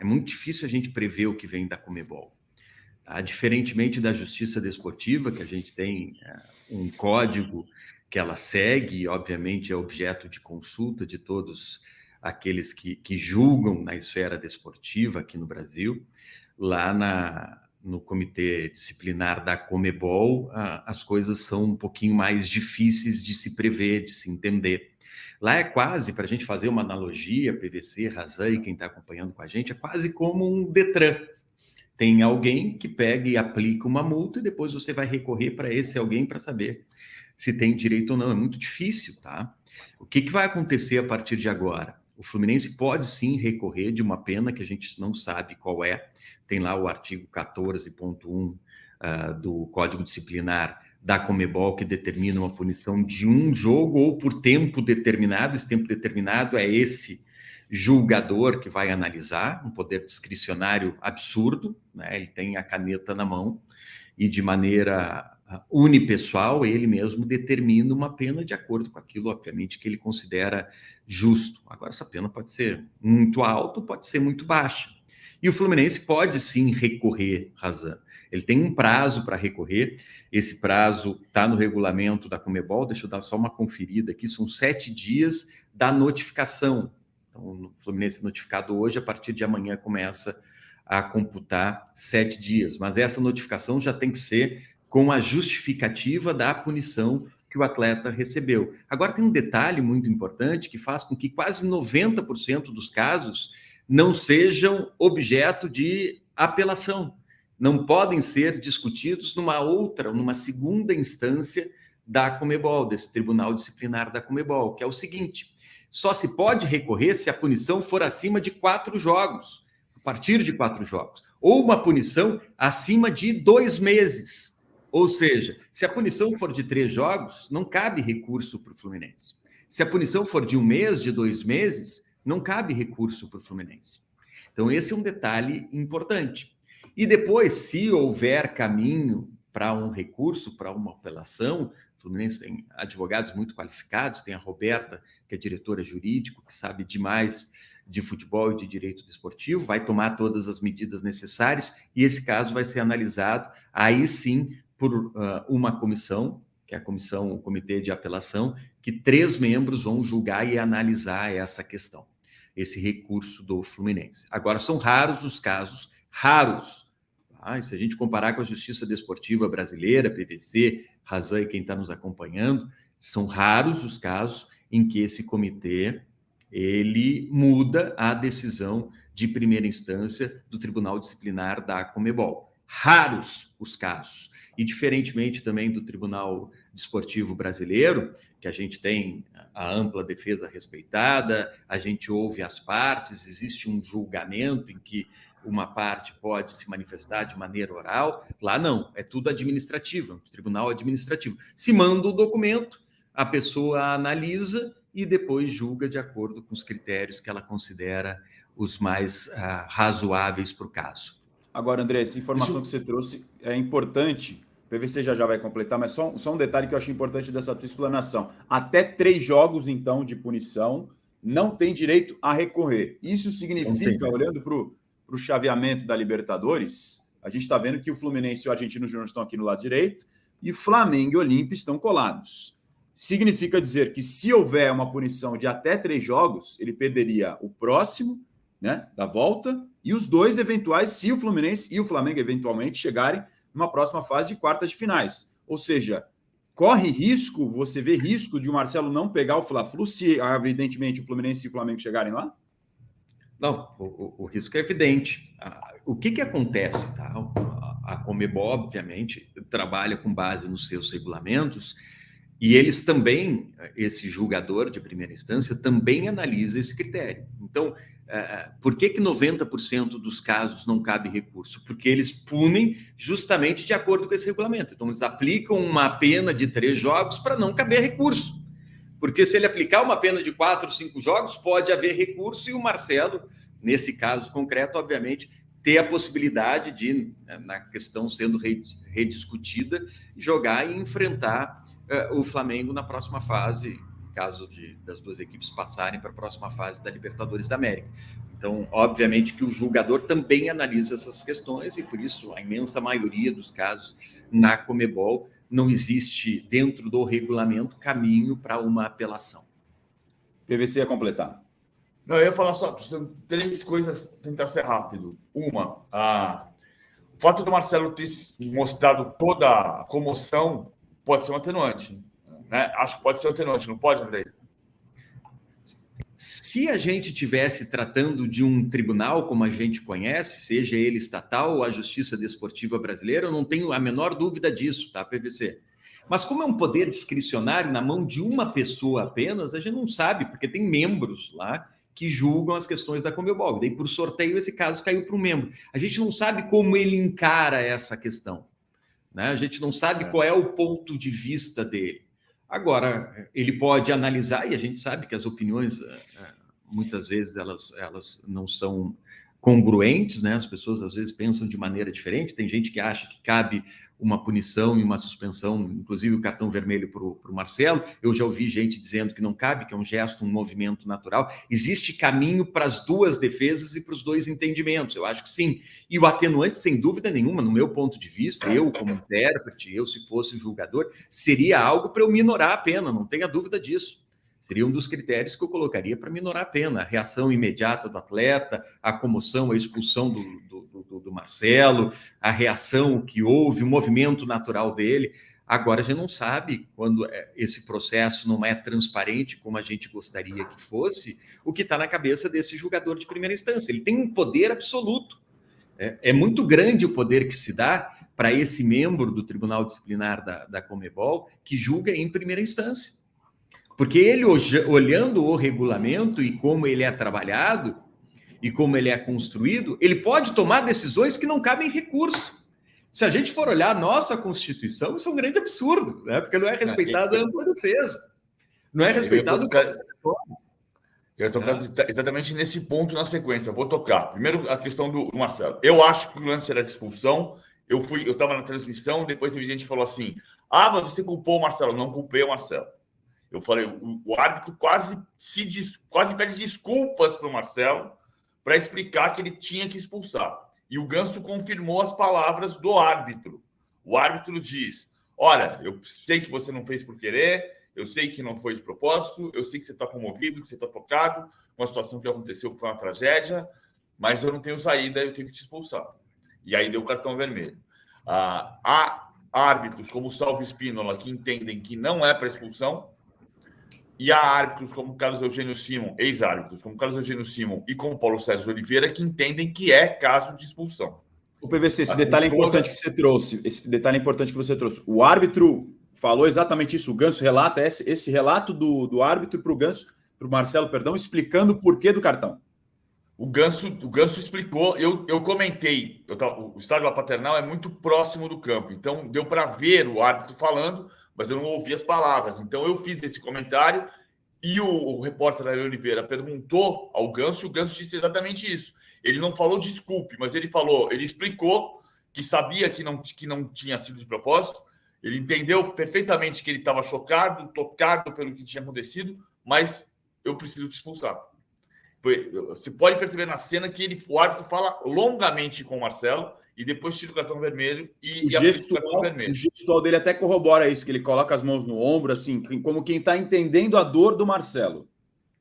É muito difícil a gente prever o que vem da Conmebol. Tá? Diferentemente da Justiça Desportiva, que a gente tem um código que ela segue, e obviamente é objeto de consulta de todos aqueles que julgam na esfera desportiva aqui no Brasil, lá no comitê disciplinar da Conmebol, as coisas são um pouquinho mais difíceis de se prever, de se entender. Lá é quase, para a gente fazer uma analogia, PVC, Razan e quem está acompanhando com a gente, é quase como um Detran. Tem alguém que pega e aplica uma multa e depois você vai recorrer para esse alguém para saber se tem direito ou não. É muito difícil, tá? O que vai acontecer a partir de agora? O Fluminense pode sim recorrer de uma pena que a gente não sabe qual é. Tem lá o artigo 14.1 do Código Disciplinar da Conmebol que determina uma punição de um jogo ou por tempo determinado. Esse tempo determinado é esse julgador que vai analisar, um poder discricionário absurdo, né? Ele tem a caneta na mão e de maneira unipessoal, ele mesmo determina uma pena de acordo com aquilo, obviamente, que ele considera justo. Agora, essa pena pode ser muito alta, pode ser muito baixa. E o Fluminense pode sim recorrer, Razan. Ele tem um prazo para recorrer, esse prazo está no regulamento da Conmebol, deixa eu dar só uma conferida aqui, são 7 dias da notificação. Então, o Fluminense notificado hoje, a partir de amanhã começa a computar 7 dias, mas essa notificação já tem que ser com a justificativa da punição que o atleta recebeu. Agora tem um detalhe muito importante que faz com que quase 90% dos casos não sejam objeto de apelação. Não podem ser discutidos numa segunda instância da Conmebol, desse Tribunal Disciplinar da Conmebol, que é o seguinte: só se pode recorrer se a punição for acima de 4 jogos, a partir de 4 jogos, ou uma punição acima de 2 meses. Ou seja, se a punição for de 3 jogos, não cabe recurso para o Fluminense. Se a punição for de 1 mês, de 2 meses, não cabe recurso para o Fluminense. Então, esse é um detalhe importante. E depois, se houver caminho para um recurso, para uma apelação, o Fluminense tem advogados muito qualificados, tem a Roberta, que é diretora jurídica, que sabe demais de futebol e de direito desportivo, vai tomar todas as medidas necessárias e esse caso vai ser analisado, aí sim, por uma comissão, que é o Comitê de Apelação, que 3 membros vão julgar e analisar essa questão, esse recurso do Fluminense. Agora, são raros os casos, raros. Tá? Se a gente comparar com a Justiça Desportiva Brasileira, PVC, Razan e quem está nos acompanhando, são raros os casos em que esse comitê ele muda a decisão de primeira instância do Tribunal Disciplinar da Conmebol. Raros os casos. E diferentemente também do Tribunal Desportivo Brasileiro, que a gente tem a ampla defesa respeitada, a gente ouve as partes, existe um julgamento em que uma parte pode se manifestar de maneira oral. Lá não, é tudo administrativo, um tribunal administrativo. Se manda o documento, a pessoa analisa e depois julga de acordo com os critérios que ela considera os mais razoáveis para o caso. Agora, André, essa informação que você trouxe é importante. O PVC já vai completar, mas só um detalhe que eu acho importante dessa tua explanação. Até 3 jogos, então, de punição, não tem direito a recorrer. Isso significa, olhando para o chaveamento da Libertadores, a gente está vendo que o Fluminense e o Argentino Júnior estão aqui no lado direito e Flamengo e Olímpia estão colados. Significa dizer que se houver uma punição de até 3 jogos, ele perderia o próximo, né, da volta, e os 2 eventuais, se o Fluminense e o Flamengo eventualmente chegarem numa próxima fase de quartas de finais. Ou seja, corre risco, você vê risco de o Marcelo não pegar o Fla-Flu se, evidentemente, o Fluminense e o Flamengo chegarem lá? Não, o risco é evidente. O que acontece? Tá? A Conmebol, obviamente, trabalha com base nos seus regulamentos e eles também, esse julgador de primeira instância, também analisa esse critério. Então, por que 90% dos casos não cabe recurso? Porque eles punem justamente de acordo com esse regulamento. Então, eles aplicam uma pena de 3 jogos para não caber recurso. Porque se ele aplicar uma pena de 4, 5 jogos, pode haver recurso e o Marcelo, nesse caso concreto, obviamente, ter a possibilidade de, na questão sendo rediscutida, jogar e enfrentar o Flamengo na próxima fase caso das duas equipes passarem para a próxima fase da Libertadores da América. Então, obviamente que o julgador também analisa essas questões e, por isso, a imensa maioria dos casos na Conmebol não existe, dentro do regulamento, caminho para uma apelação. PVC ia completar. Não, eu ia falar só 3 coisas, tentar ser rápido. Uma, o fato do Marcelo ter mostrado toda a comoção pode ser um atenuante. Né? Acho que pode ser um atenuante, não pode, Andrei? Se a gente estivesse tratando de um tribunal como a gente conhece, seja ele estatal ou a Justiça Desportiva Brasileira, eu não tenho a menor dúvida disso, tá, PVC? Mas como é um poder discricionário na mão de uma pessoa apenas, a gente não sabe, porque tem membros lá que julgam as questões da Conmebol. Daí, por sorteio, esse caso caiu para um membro. A gente não sabe como ele encara essa questão, né? A gente não sabe qual é o ponto de vista dele. Agora, ele pode analisar, e a gente sabe que as opiniões, muitas vezes, elas não são congruentes, né? As pessoas, às vezes, pensam de maneira diferente. Tem gente que acha que cabe uma punição e uma suspensão, inclusive o cartão vermelho para o Marcelo. Eu já ouvi gente dizendo que não cabe, que é um gesto, um movimento natural. Existe caminho para as duas defesas e para os dois entendimentos. Eu acho que sim. E o atenuante, sem dúvida nenhuma, no meu ponto de vista, eu como intérprete, eu se fosse julgador, seria algo para eu minorar a pena, não tenha dúvida disso. Seria um dos critérios que eu colocaria para minorar a pena. A reação imediata do atleta, a comoção, a expulsão do Marcelo, a reação que houve, o movimento natural dele. Agora, a gente não sabe, quando esse processo não é transparente como a gente gostaria que fosse, o que está na cabeça desse julgador de primeira instância. Ele tem um poder absoluto. É muito grande o poder que se dá para esse membro do Tribunal Disciplinar da Conmebol que julga em primeira instância. Porque ele, olhando o regulamento e como ele é trabalhado e como ele é construído, ele pode tomar decisões que não cabem recurso. Se a gente for olhar a nossa Constituição, isso é um grande absurdo, né? Porque não é respeitada a ampla defesa. Não é respeitado Eu ia tocar exatamente nesse ponto na sequência. Vou tocar. Primeiro, a questão do Marcelo. Eu acho que o lance era de expulsão. Eu estava na transmissão, depois teve gente que falou assim: mas você culpou o Marcelo. Não culpei o Marcelo. Eu falei, o árbitro quase pede desculpas para o Marcelo para explicar que ele tinha que expulsar. E o Ganso confirmou as palavras do árbitro. O árbitro diz: olha, eu sei que você não fez por querer, eu sei que não foi de propósito, eu sei que você está comovido, que você está tocado com a situação que aconteceu, que foi uma tragédia, mas eu não tenho saída, eu tenho que te expulsar. E aí deu o cartão vermelho. Há árbitros como o Salvo Espínola que entendem que não é para expulsão, e há árbitros como Carlos Eugênio Simon, ex-árbitros, como Carlos Eugênio Simon e como Paulo Sérgio Oliveira, que entendem que é caso de expulsão. O PVC, esse detalhe é importante que você trouxe. O árbitro falou exatamente isso. O Ganso relata esse relato do árbitro para o Marcelo, explicando o porquê do cartão. O Ganso explicou, eu comentei, o estádio La Paternal é muito próximo do campo, então deu para ver o árbitro falando, mas eu não ouvi as palavras. Então eu fiz esse comentário e o repórter Ari Oliveira perguntou ao Ganso, e o Ganso disse exatamente isso. Ele não falou desculpe, mas ele explicou que sabia que não tinha sido de propósito, ele entendeu perfeitamente que ele estava chocado, tocado pelo que tinha acontecido, mas eu preciso te expulsar. Você pode perceber na cena que o árbitro fala longamente com o Marcelo e depois tira o cartão vermelho o gestual dele até corrobora isso, que ele coloca as mãos no ombro, assim, como quem está entendendo a dor do Marcelo.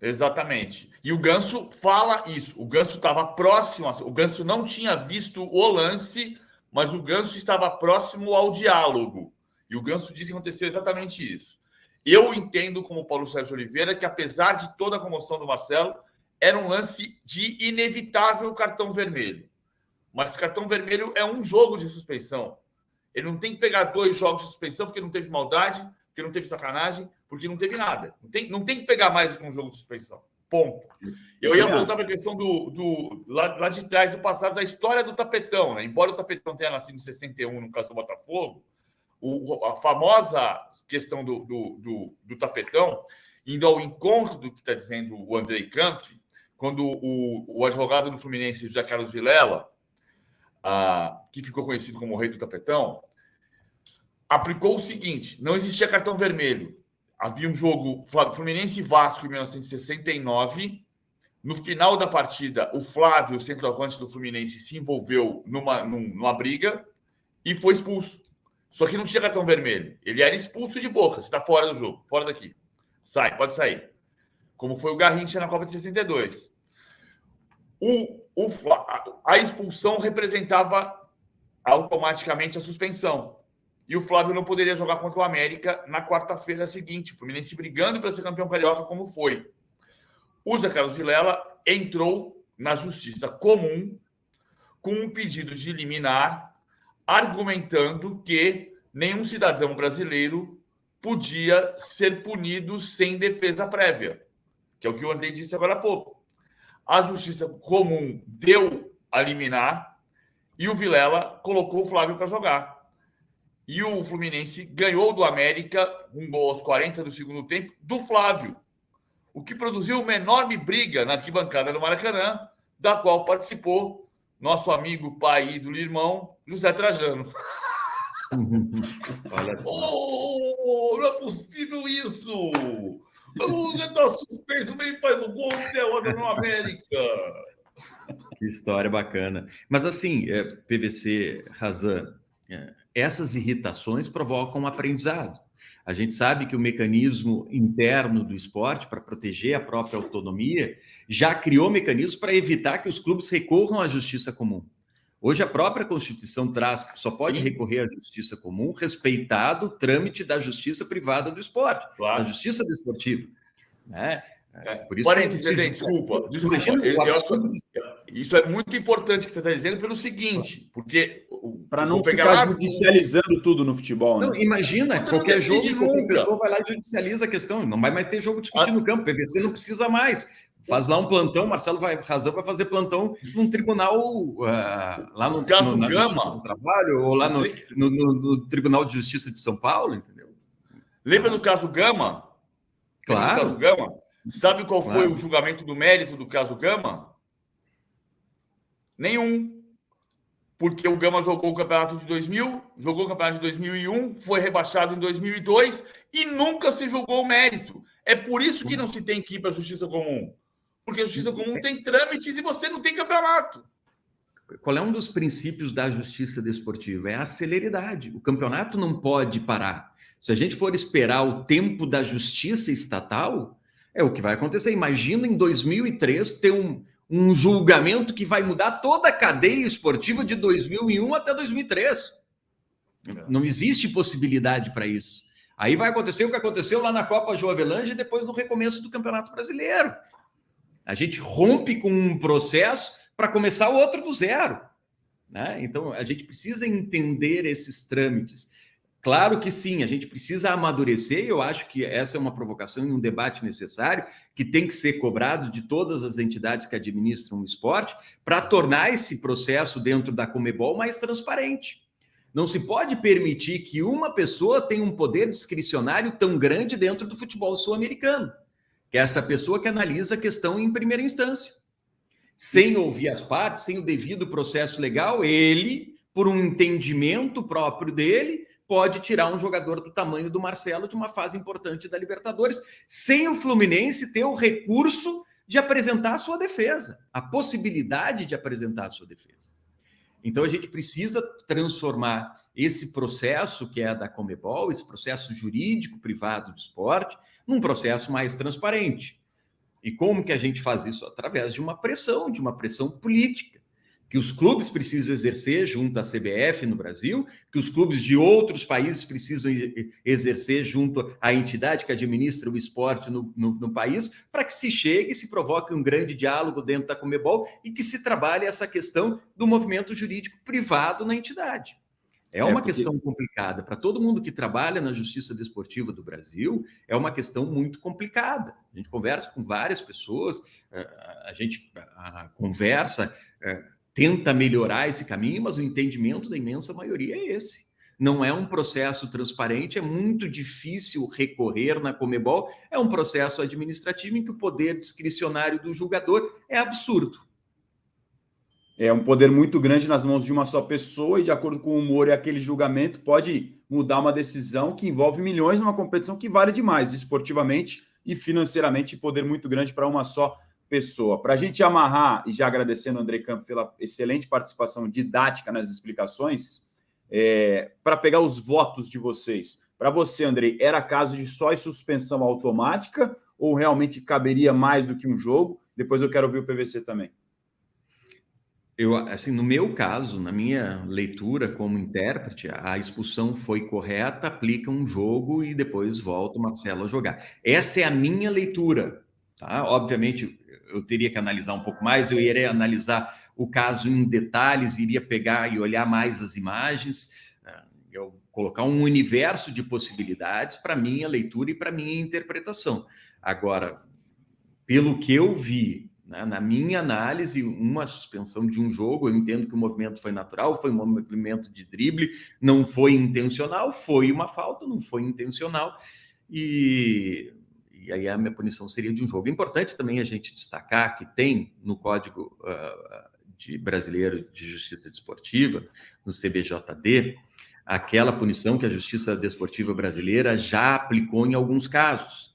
Exatamente. E o Ganso fala isso. O Ganso estava próximo, o Ganso não tinha visto o lance, mas o Ganso estava próximo ao diálogo. E o Ganso disse que aconteceu exatamente isso. Eu entendo, como Paulo Sérgio Oliveira, que apesar de toda a comoção do Marcelo, era um lance de inevitável cartão vermelho. Mas cartão vermelho é um jogo de suspensão. Ele não tem que pegar 2 jogos de suspensão porque não teve maldade, porque não teve sacanagem, porque não teve nada. Não tem que pegar mais do que um jogo de suspensão. Ponto. Eu ia voltar para a questão lá de trás, do passado, da história do tapetão. Né? Embora o tapetão tenha nascido em 61, no caso do Botafogo, a famosa questão do tapetão, indo ao encontro do que está dizendo o Andrei Campi, quando o advogado do Fluminense, José Carlos Vilela, que ficou conhecido como o rei do tapetão, aplicou o seguinte: não existia cartão vermelho. havia um jogo Fluminense e Vasco em 1969. No final da partida, o Flávio, o centroavante do Fluminense, se envolveu numa briga e foi expulso. Só que não tinha cartão vermelho. Ele era expulso de boca. Você está fora do jogo, fora daqui. Sai, pode sair. Como foi o Garrincha na Copa de 62. A expulsão representava automaticamente a suspensão. E o Flávio não poderia jogar contra o América na quarta-feira seguinte. O Fluminense brigando para ser campeão carioca, como foi. O Zé Carlos Vilela entrou na Justiça Comum com um pedido de liminar, argumentando que nenhum cidadão brasileiro podia ser punido sem defesa prévia, que é o que o Andrei disse agora há pouco. A Justiça Comum deu a liminar e o Vilela colocou o Flávio para jogar. E o Fluminense ganhou do América, um gol aos 40 do segundo tempo, do Flávio, o que produziu uma enorme briga na arquibancada do Maracanã, da qual participou nosso amigo, pai e ídolo irmão, José Trajano. Olha só. Não é possível isso! O Zé tá suspenso, nem faz o gol, derrota no América. Que história bacana. Mas assim, PVC, Razan, essas irritações provocam aprendizado. A gente sabe que o mecanismo interno do esporte, para proteger a própria autonomia, já criou mecanismos para evitar que os clubes recorram à justiça comum. Hoje, a própria Constituição traz que só pode recorrer à justiça comum, respeitado o trâmite da justiça privada do esporte, da justiça desportiva. Né? Por isso desculpa. Isso é muito importante que você está dizendo pelo seguinte, porque... Para não ficar judicializando tudo no futebol. Não, imagina, qualquer jogo, qualquer pessoa vai lá e judicializa a questão. Não vai mais ter jogo discutido no campo. O PVC não precisa mais. Faz lá um plantão, Marcelo Razan vai fazer plantão num tribunal, lá no caso na Gama Justiça do Trabalho, ou lá no Tribunal de Justiça de São Paulo, entendeu? Lembra do caso Gama? Claro. Caso Gama? Sabe qual foi o julgamento do mérito do caso Gama? Nenhum. Porque o Gama jogou o campeonato de 2000, jogou o campeonato de 2001, foi rebaixado em 2002 e nunca se julgou o mérito. É por isso que não se tem que ir para a Justiça Comum. Porque a Justiça Comum tem trâmites e você não tem campeonato. Qual é um dos princípios da justiça desportiva? É a celeridade. O campeonato não pode parar. Se a gente for esperar o tempo da justiça estatal, é o que vai acontecer. Imagina em 2003 ter um julgamento que vai mudar toda a cadeia esportiva de 2001 até 2003. Não existe possibilidade para isso. Aí vai acontecer o que aconteceu lá na Copa João Avelange e depois no recomeço do Campeonato Brasileiro. A gente rompe com um processo para começar o outro do zero. Né? Então, a gente precisa entender esses trâmites. Claro que sim, a gente precisa amadurecer, e eu acho que essa é uma provocação e um debate necessário, que tem que ser cobrado de todas as entidades que administram o esporte, para tornar esse processo dentro da Conmebol mais transparente. Não se pode permitir que uma pessoa tenha um poder discricionário tão grande dentro do futebol sul-americano, que é essa pessoa que analisa a questão em primeira instância. Sem ouvir as partes, sem o devido processo legal, ele, por um entendimento próprio dele, pode tirar um jogador do tamanho do Marcelo de uma fase importante da Libertadores, sem o Fluminense ter o recurso de apresentar a sua defesa, a possibilidade de apresentar a sua defesa. Então, a gente precisa transformar esse processo que é da Conmebol, esse processo jurídico privado do esporte, num processo mais transparente. E como que a gente faz isso? Através de uma pressão política, que os clubes precisam exercer junto à CBF no Brasil, que os clubes de outros países precisam exercer junto à entidade que administra o esporte no país, para que se chegue e se provoque um grande diálogo dentro da Conmebol e que se trabalhe essa questão do movimento jurídico privado na entidade. É uma questão complicada. Para todo mundo que trabalha na justiça desportiva do Brasil, é uma questão muito complicada. A gente conversa com várias pessoas, a gente conversa... tenta melhorar esse caminho, mas o entendimento da imensa maioria é esse. Não é um processo transparente, é muito difícil recorrer na Conmebol, é um processo administrativo em que o poder discricionário do julgador é absurdo. É um poder muito grande nas mãos de uma só pessoa e, de acordo com o humor e aquele julgamento, pode mudar uma decisão que envolve milhões numa competição que vale demais, esportivamente e financeiramente, poder muito grande para uma só pessoa. Para a gente amarrar, e já agradecendo o André Campos pela excelente participação didática nas explicações, para pegar os votos de vocês. Para você, Andrei, era caso de só suspensão automática ou realmente caberia mais do que um jogo? Depois eu quero ouvir o PVC também. Assim, no meu caso, na minha leitura como intérprete, a expulsão foi correta, aplica um jogo e depois volta o Marcelo a jogar. Essa é a minha leitura, tá? Obviamente, eu teria que analisar um pouco mais, eu iria analisar o caso em detalhes, iria pegar e olhar mais as imagens, eu colocar um universo de possibilidades para minha leitura e para minha interpretação. Agora, pelo que eu vi, na minha análise, uma suspensão de um jogo, eu entendo que o movimento foi natural, foi um movimento de drible, não foi intencional, foi uma falta, não foi intencional, e aí a minha punição seria de um jogo. É importante também a gente destacar que tem no Código Brasileiro de Justiça Desportiva, no CBJD, aquela punição que a Justiça Desportiva Brasileira já aplicou em alguns casos.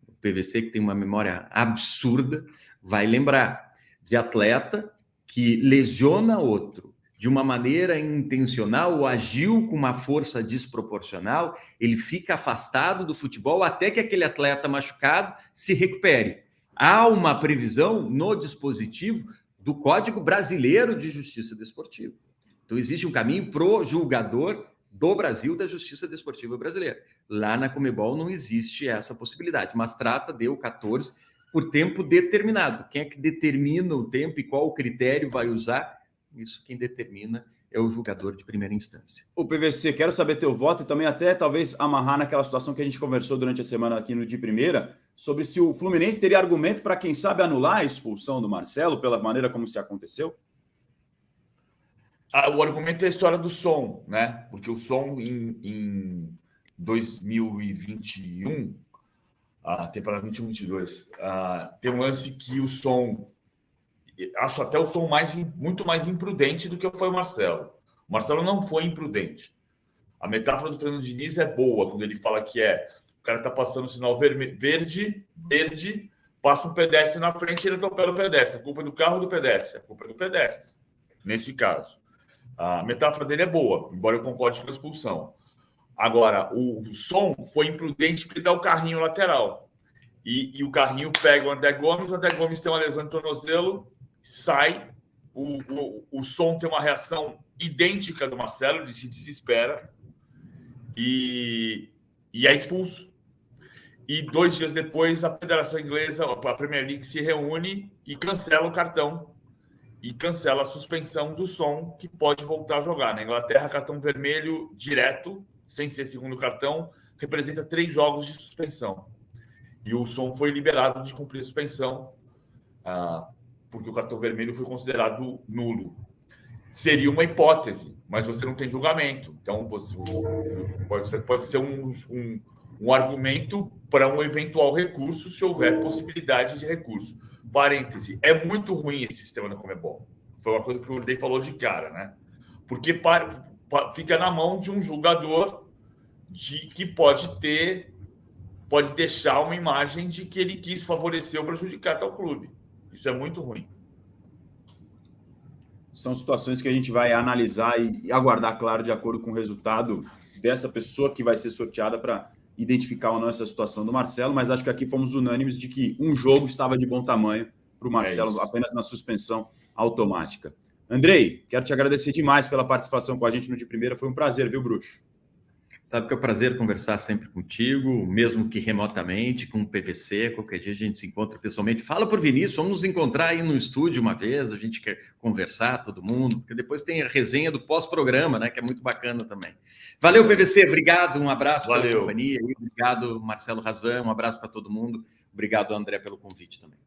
O PVC, que tem uma memória absurda, vai lembrar de atleta que lesiona outro de uma maneira intencional ou agiu com uma força desproporcional, ele fica afastado do futebol até que aquele atleta machucado se recupere. Há uma previsão no dispositivo do Código Brasileiro de Justiça Desportiva. Então, existe um caminho para o julgador do Brasil da Justiça Desportiva Brasileira. Lá na Conmebol não existe essa possibilidade, mas trata de U14 por tempo determinado. Quem é que determina o tempo e qual o critério vai usar? Isso quem determina é o julgador de primeira instância. O PVC, quero saber teu voto e também até talvez amarrar naquela situação que a gente conversou durante a semana aqui no De Primeira, sobre se o Fluminense teria argumento para, quem sabe, anular a expulsão do Marcelo pela maneira como se aconteceu? O argumento é a história do som, né? Porque o som em 2021, a temporada 21-22, tem um lance que o som, acho até o som muito mais imprudente do que foi o Marcelo. O Marcelo não foi imprudente. A metáfora do Fernando Diniz é boa, quando ele fala que o cara tá passando o sinal verde, passa um pedestre na frente e ele atropela o pedestre. A culpa é do carro ou do pedestre? A culpa é do pedestre, nesse caso. A metáfora dele é boa, embora eu concorde com a expulsão. Agora, o som foi imprudente porque ele dá o carrinho lateral. E o carrinho pega o André Gomes tem uma lesão de tornozelo, sai, o som tem uma reação idêntica do Marcelo, ele se desespera e é expulso. E 2 dias depois, a Federação Inglesa, a Premier League, se reúne e cancela o cartão e cancela a suspensão do som, que pode voltar a jogar. Na Inglaterra, cartão vermelho direto, sem ser segundo cartão, representa 3 jogos de suspensão. E o som foi liberado de cumprir a suspensão, porque o cartão vermelho foi considerado nulo. Seria uma hipótese, mas você não tem julgamento. Então, pode ser um argumento para um eventual recurso, se houver possibilidade de recurso. Parêntese, é muito ruim esse sistema da Conmebol. Foi uma coisa que o Urdei falou de cara, né? Porque fica na mão de um julgador que pode deixar uma imagem de que ele quis favorecer ou prejudicar tal clube. Isso é muito ruim. São situações que a gente vai analisar e aguardar, claro, de acordo com o resultado dessa pessoa que vai ser sorteada para identificar ou não essa situação do Marcelo, mas acho que aqui fomos unânimes de que um jogo estava de bom tamanho para o Marcelo, apenas na suspensão automática. Andrei, quero te agradecer demais pela participação com a gente no De Primeira, foi um prazer, viu, Bruxo? Sabe que é um prazer conversar sempre contigo, mesmo que remotamente, com o PVC, qualquer dia a gente se encontra pessoalmente. Fala por Vinícius, vamos nos encontrar aí no estúdio uma vez, a gente quer conversar, todo mundo, porque depois tem a resenha do pós-programa, né, que é muito bacana também. Valeu, PVC, obrigado, um abraço pela companhia, obrigado, Marcelo Razan, um abraço para todo mundo, obrigado, André, pelo convite também.